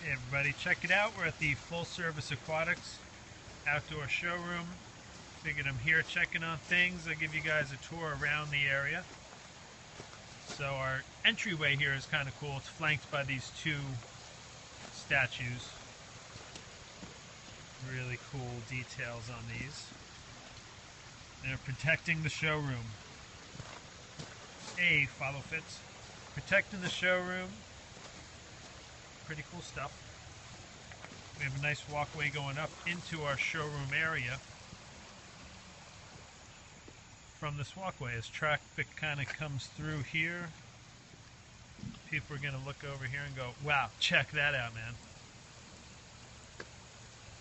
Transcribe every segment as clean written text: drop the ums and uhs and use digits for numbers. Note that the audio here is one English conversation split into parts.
Hey everybody, check it out. We're at the Full Service Aquatics Outdoor Showroom. Figured I'm here checking on things. I'll give you guys a tour around the area. So our entryway here is kind of cool. It's flanked by these two statues. Really cool details on these. They're protecting the showroom. Hey, follow fits. Protecting the showroom. Pretty cool stuff. We have a nice walkway going up into our showroom area. From this walkway, as traffic kind of comes through here, people are going to look over here and go, wow, check that out, man.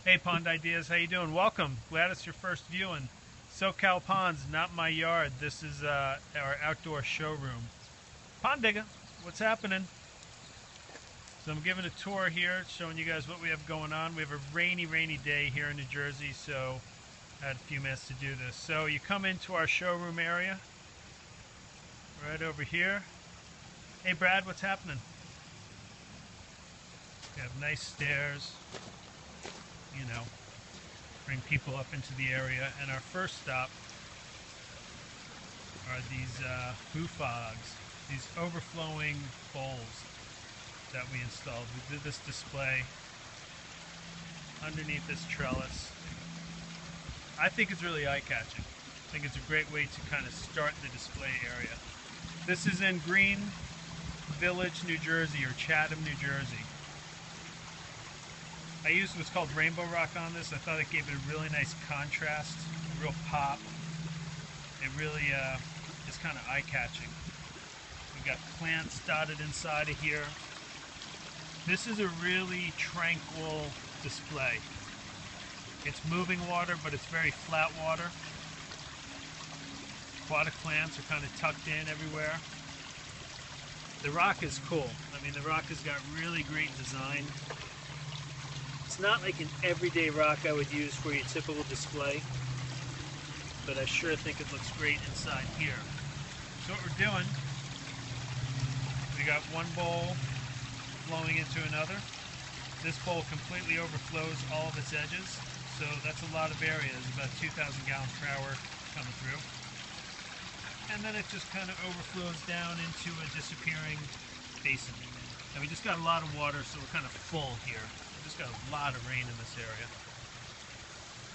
Hey, Pond Ideas, how you doing? Welcome. Glad it's your first viewing. SoCal Ponds, not my yard. This is our outdoor showroom. Pond Digger, what's happening? So I'm giving a tour here, showing you guys what we have going on. We have a rainy day here in New Jersey, so I had a few minutes to do this. So you come into our showroom area, right over here. Hey Brad, what's happening? We have nice stairs, you know, bring people up into the area. And our first stop are these boo fogs, these overflowing bowls that we installed. We did this display underneath this trellis. I think it's really eye-catching. I think it's a great way to kind of start the display area. This is in Green Village, New Jersey, or Chatham, New Jersey. I used what's called rainbow rock on this. I thought it gave it a really nice contrast, a real pop. It really is kind of eye-catching. We've got plants dotted inside of here. This is a really tranquil display. It's moving water, but it's very flat water. Aquatic plants are kind of tucked in everywhere. The rock is cool. I mean, the rock has got really great design. It's not like an everyday rock I would use for your typical display, but I sure think it looks great inside here. So what we're doing, we got one bowl flowing into another. This bowl completely overflows all of its edges, so that's a lot of area. There's about 2,000 gallons per hour coming through. And then it just kind of overflows down into a disappearing basin. And we just got a lot of water, so we're kind of full here. We just got a lot of rain in this area.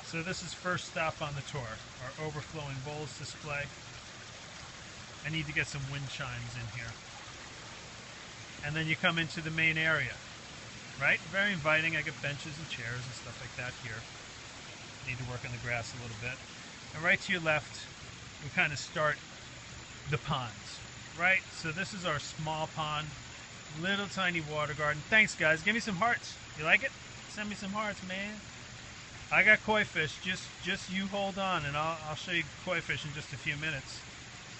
So this is first stop on the tour, our overflowing bowls display. I need to get some wind chimes in here. And then you come into the main area, right? Very inviting. I got benches and chairs and stuff like that here. Need to work on the grass a little bit. And right to your left, we kind of start the ponds, right? So this is our small pond, little tiny water garden. Thanks, guys. Give me some hearts. You like it? Send me some hearts, man. I got koi fish. Just you hold on, and I'll show you koi fish in just a few minutes.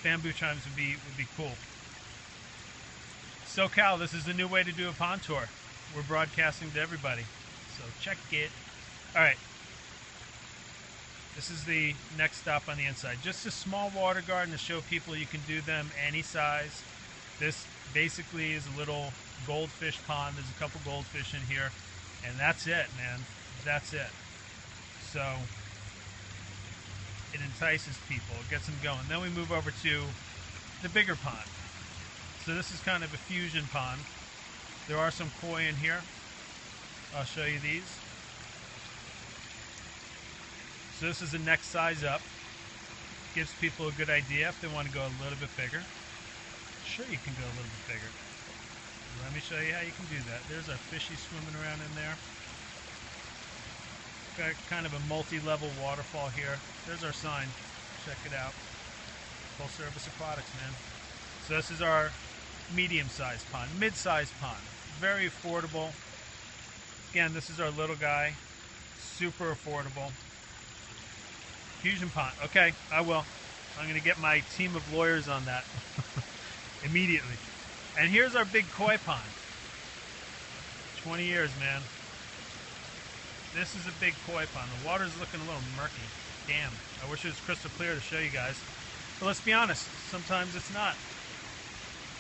Bamboo chimes would be cool. SoCal, this is the new way to do a pond tour. We're broadcasting to everybody, so check it. All right, this is the next stop on the inside. Just a small water garden to show people you can do them any size. This basically is a little goldfish pond. There's a couple goldfish in here, and that's it, man. That's it. So it entices people, it gets them going. Then we move over to the bigger pond. So this is kind of a fusion pond. There are some koi in here. I'll show you these. So this is the next size up. Gives people a good idea if they want to go a little bit bigger. Sure, you can go a little bit bigger. Let me show you how you can do that. There's our fishy swimming around in there. Got kind of a multi-level waterfall here. There's our sign. Check it out. Full Service Aquatics, man. So this is our medium-sized pond, mid-sized pond, very affordable. Again, this is our little guy, super affordable. Fusion pond, okay, I will. I'm going to get my team of lawyers on that immediately. And here's our big koi pond. 20 years, man. This is a big koi pond. The water's looking a little murky. Damn, I wish it was crystal clear to show you guys. But let's be honest, sometimes it's not.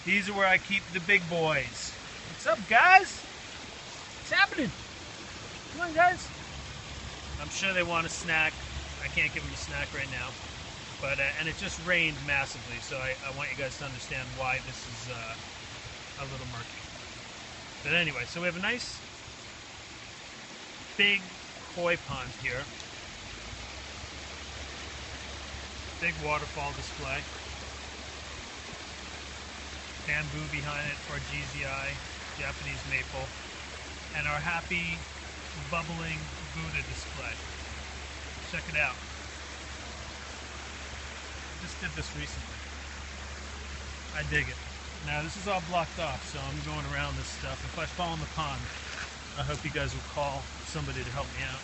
These are where I keep the big boys. What's up, guys? What's happening? Come on, guys. I'm sure they want a snack. I can't give them a snack right now. But and it just rained massively, so I want you guys to understand why this is a little murky. But anyway, so we have a nice big koi pond here. Big waterfall display. Bamboo behind it for GZI, Japanese maple. And our happy, bubbling Buddha display. Check it out. Just did this recently. I dig it. Now this is all blocked off, so I'm going around this stuff. If I fall in the pond, I hope you guys will call somebody to help me out.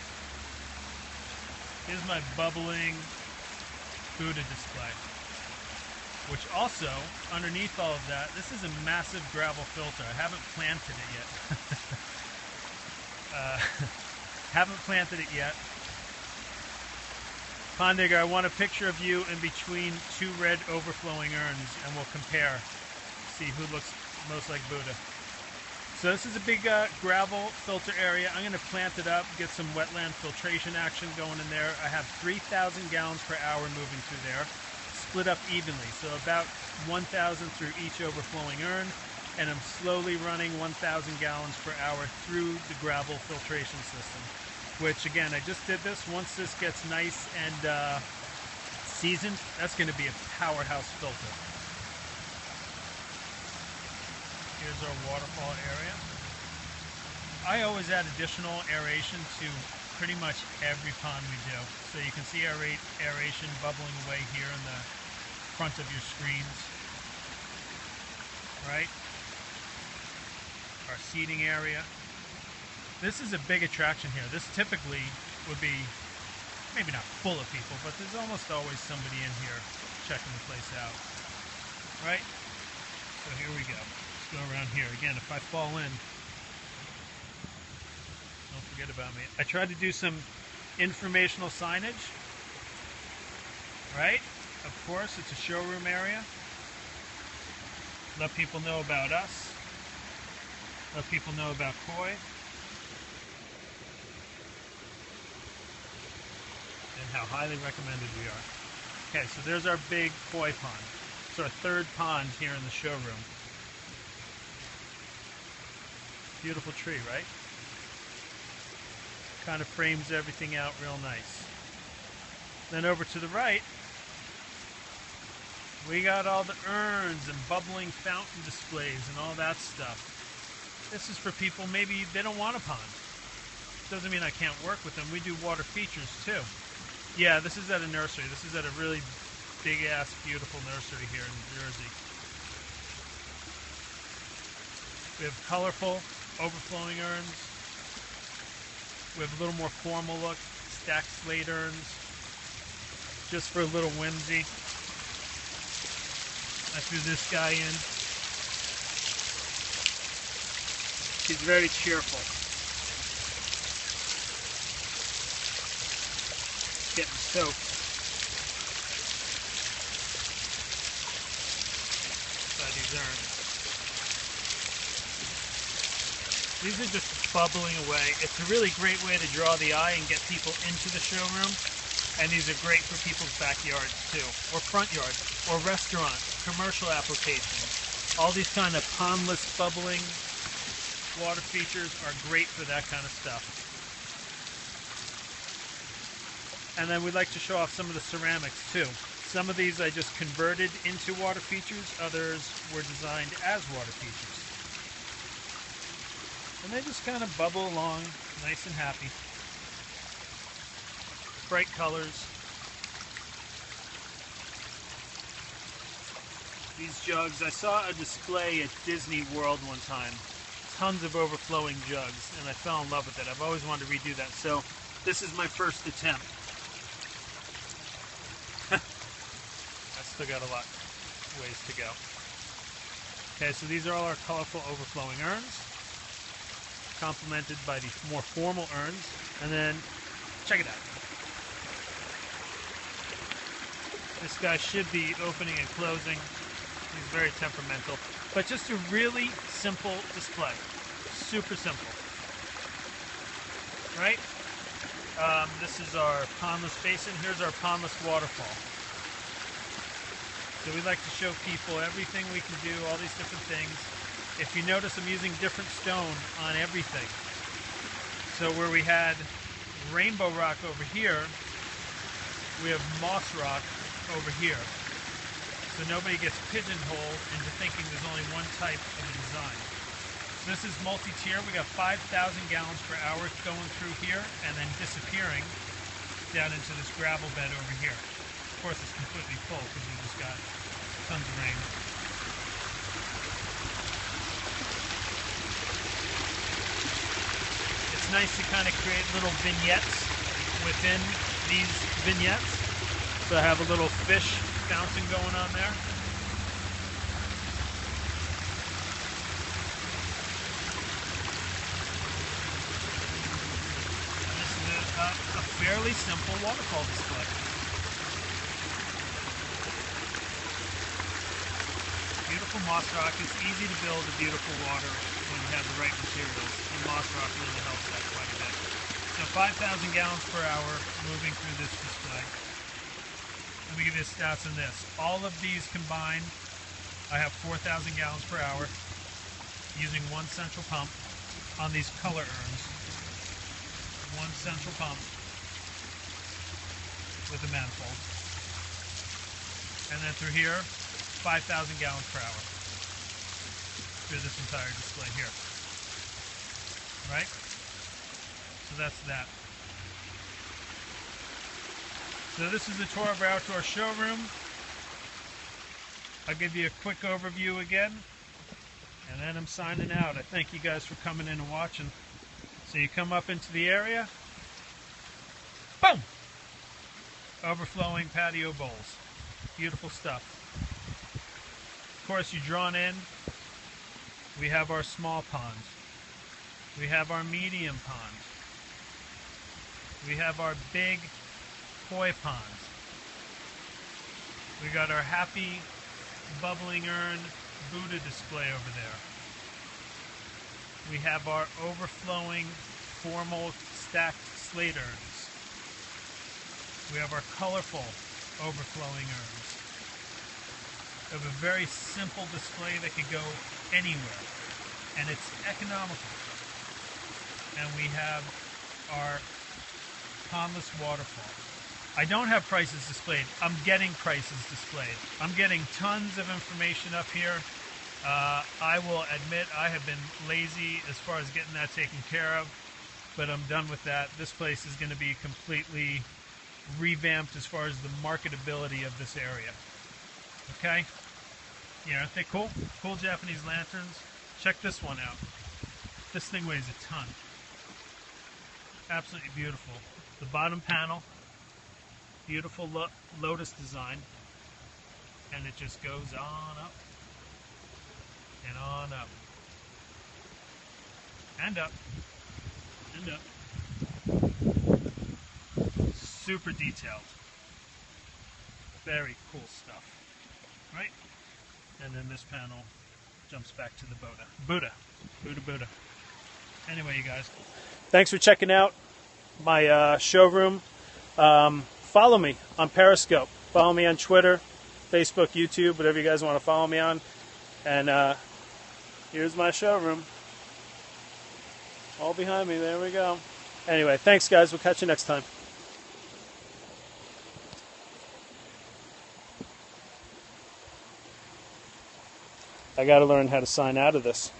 Here's my bubbling Buddha display. Which also, underneath all of that, this is a massive gravel filter. I haven't planted it yet. Haven't planted it yet. Pond digger, I want a picture of you in between two red overflowing urns, and we'll compare. See who looks most like Buddha. So this is a big gravel filter area. I'm going to plant it up, get some wetland filtration action going in there. I have 3,000 gallons per hour moving through there, split up evenly. So about 1,000 through each overflowing urn, and I'm slowly running 1,000 gallons per hour through the gravel filtration system. Which again, I just did this. Once this gets nice and seasoned, that's going to be a powerhouse filter. Here's our waterfall area. I always add additional aeration to pretty much every pond we do. So you can see aeration bubbling away here in the front of your screens. Right? Our seating area. This is a big attraction here. This typically would be maybe not full of people, but there's almost always somebody in here checking the place out. Right? So here we go. Let's go around here. Again, if I fall in, don't forget about me. I tried to do some informational signage. Right? Of course, it's a showroom area. Let people know about us. Let people know about koi. And how highly recommended we are. Okay, so there's our big koi pond. It's our third pond here in the showroom. Beautiful tree, right? Kind of frames everything out real nice. Then over to the right, we got all the urns and bubbling fountain displays and all that stuff. This is for people, maybe they don't want a pond. Doesn't mean I can't work with them. We do water features too. Yeah, this is at a nursery. This is at a really big-ass, beautiful nursery here in New Jersey. We have colorful, overflowing urns. We have a little more formal look, stacked slate urns, just for a little whimsy. I threw this guy in. He's very cheerful. Getting soaked by these urns. These are just bubbling away. It's a really great way to draw the eye and get people into the showroom. And these are great for people's backyards too, or front yards, or restaurants, commercial applications. All these kind of pondless bubbling water features are great for that kind of stuff. And then we'd like to show off some of the ceramics too. Some of these I just converted into water features, others were designed as water features. And they just kind of bubble along, nice and happy. Bright colors. These jugs, I saw a display at Disney World one time. Tons of overflowing jugs, and I fell in love with it. I've always wanted to redo that, so this is my first attempt. I still got a lot ways to go. Okay, so these are all our colorful overflowing urns, complemented by the more formal urns, and then check it out. This guy should be opening and closing. He's very temperamental, but just a really simple display. Super simple. right? This is our pondless basin. Here's our pondless waterfall. So we like to show people everything we can do, all these different things. If you notice, I'm using different stone on everything. So where we had rainbow rock over here, we have moss rock over here. So nobody gets pigeonholed into thinking there's only one type of a design. So this is multi-tier. We got 5,000 gallons per hour going through here and then disappearing down into this gravel bed over here. Of course, it's completely full because we just got tons of rain. It's nice to kind of create little vignettes within these vignettes. So I have a little fish fountain going on there. And this is a fairly simple waterfall display. Beautiful moss rock. It's easy to build a beautiful water when you have the right materials, and moss rock really helps that quite a bit. So 5,000 gallons per hour moving through this display. Let me give you the stats on this. All of these combined, I have 4,000 gallons per hour using one central pump on these color urns. One central pump with a manifold. And then through here, 5,000 gallons per hour through this entire display here. Right? So that's that. So this is the tour of our outdoor showroom. I'll give you a quick overview again, and then I'm signing out. I thank you guys for coming in and watching. So you come up into the area, boom! Overflowing patio bowls. Beautiful stuff. Of course, you drawn in, we have our small pond. We have our medium pond. We have our big koi pond. We got our happy bubbling urn Buddha display over there. We have our overflowing formal stacked slate urns. We have our colorful overflowing urns. We have a very simple display that could go anywhere, and it's economical. And we have our pondless waterfall. I don't have prices displayed. I'm getting prices displayed. I'm getting tons of information up here. I will admit I have been lazy as far as getting that taken care of, but I'm done with that. This place is going to be completely revamped as far as the marketability of this area. Okay? Yeah, aren't they cool? Cool Japanese lanterns. Check this one out. This thing weighs a ton. Absolutely beautiful. The bottom panel, beautiful lotus design, and it just goes on up and on up and up and up. Super detailed. Very cool stuff, right? And then this panel jumps back to the Buddha. Buddha. Anyway, you guys, thanks for checking out my showroom. Follow me on Periscope. Follow me on Twitter, Facebook, YouTube, whatever you guys want to follow me on. And here's my showroom. All behind me. There we go. Anyway, thanks, guys. We'll catch you next time. I got to learn how to sign out of this.